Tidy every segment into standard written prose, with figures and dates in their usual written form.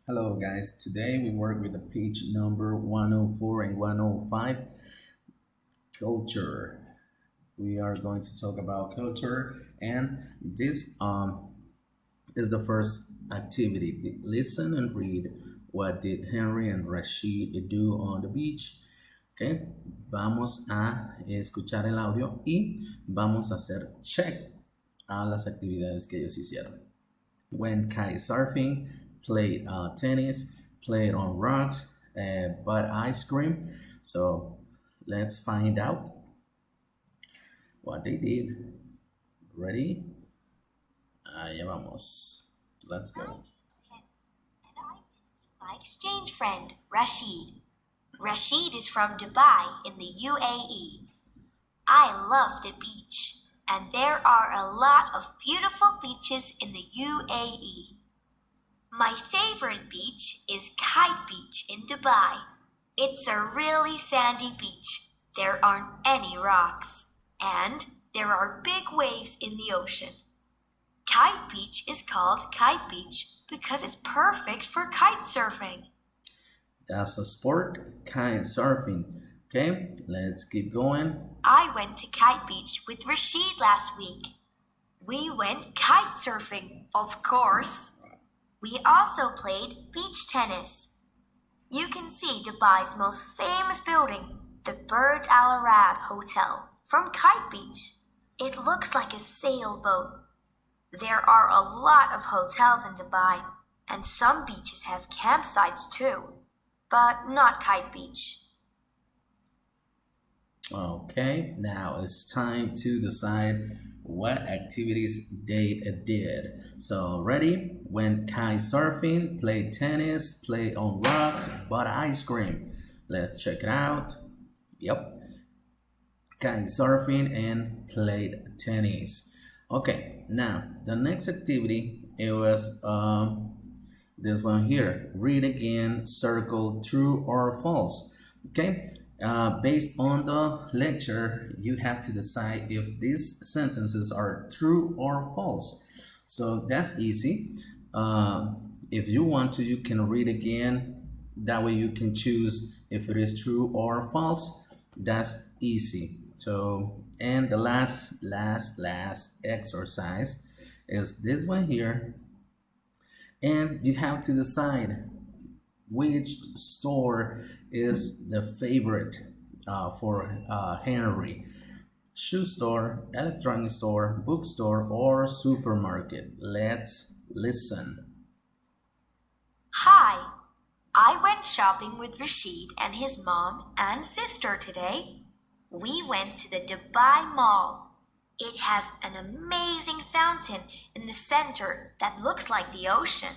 Hello guys, today we work with the page number 104 and 105, culture. We are going to talk about culture and this is the first activity. Listen and read what did Henry and Rashid do on the beach. Okay, vamos a escuchar el audio y vamos a hacer check a las actividades que ellos hicieron. Went kite surfing, played tennis, played on rocks, bought ice cream. So let's find out what they did. Ready? Ya vamos. Let's go. And I visited my exchange friend, Rashid. Rashid is from Dubai in the UAE. I love the beach, and there are a lot of beautiful beaches in the UAE. My favorite beach is Kite Beach in Dubai. It's a really sandy beach. There aren't any rocks, and there are big waves in the ocean. Kite Beach is called Kite Beach because it's perfect for kite surfing. That's a sport, kite surfing. Okay, let's keep going. I went to Kite Beach with Rashid last week. We went kite surfing, of course. We also played beach tennis. You can see Dubai's most famous building, the Burj Al Arab Hotel, from Kite Beach. It looks like a sailboat. There are a lot of hotels in Dubai, and some beaches have campsites too, but not Kite Beach. Okay, now it's time to decide what activities they did. So, ready? Went kite surfing, played tennis, played on rocks, bought ice cream. Let's check it out. Yep, kite surfing and played tennis. Okay, now the next activity it was this one here. Read again, circle true or false. Okay, based on the lecture, you have to decide if these sentences are true or false. So that's easy. If you want to, you can read again. That way you can choose if it is true or false. That's easy. So, and the last exercise is this one here. And you have to decide which store is the favorite for Henry. Shoe store, electronic store, bookstore, or supermarket. Let's listen. Hi, I went shopping with Rashid and his mom and sister today. We went to the Dubai Mall. It has an amazing fountain in the center that looks like the ocean.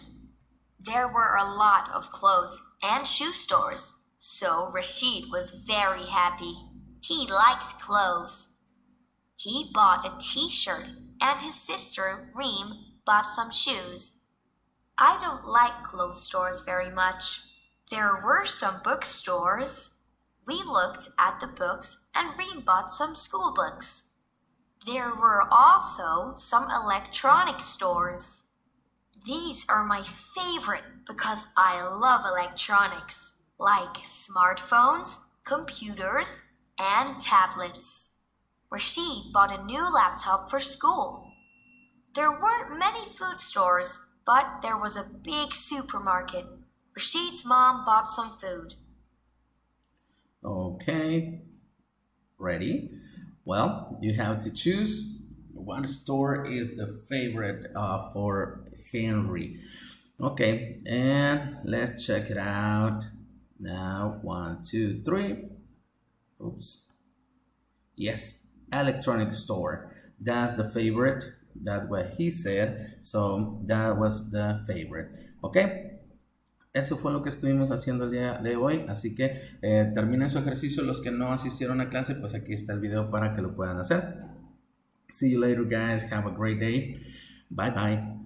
There were a lot of clothes and shoe stores, so Rashid was very happy. He likes clothes. He bought a t-shirt and his sister, Reem, bought some shoes. I don't like clothes stores very much. There were some bookstores. We looked at the books and Reem bought some school books. There were also some electronic stores. These are my favorite because I love electronics, like smartphones, computers, and tablets. Rashid bought a new laptop for school. There weren't many food stores, but there was a big supermarket. Rashid's mom bought some food. Okay, ready? Well, you have to choose one store is the favorite for Henry. Okay, and let's check it out. Now, one, two, three. Oops. Yes, electronic store. That's the favorite. That's what he said. So that was the favorite. Okay. Eso fue lo que estuvimos haciendo el día de hoy, así que terminen su ejercicio. Los que no asistieron a clase, pues aquí está el video para que lo puedan hacer. See you later, guys. Have a great day. Bye bye.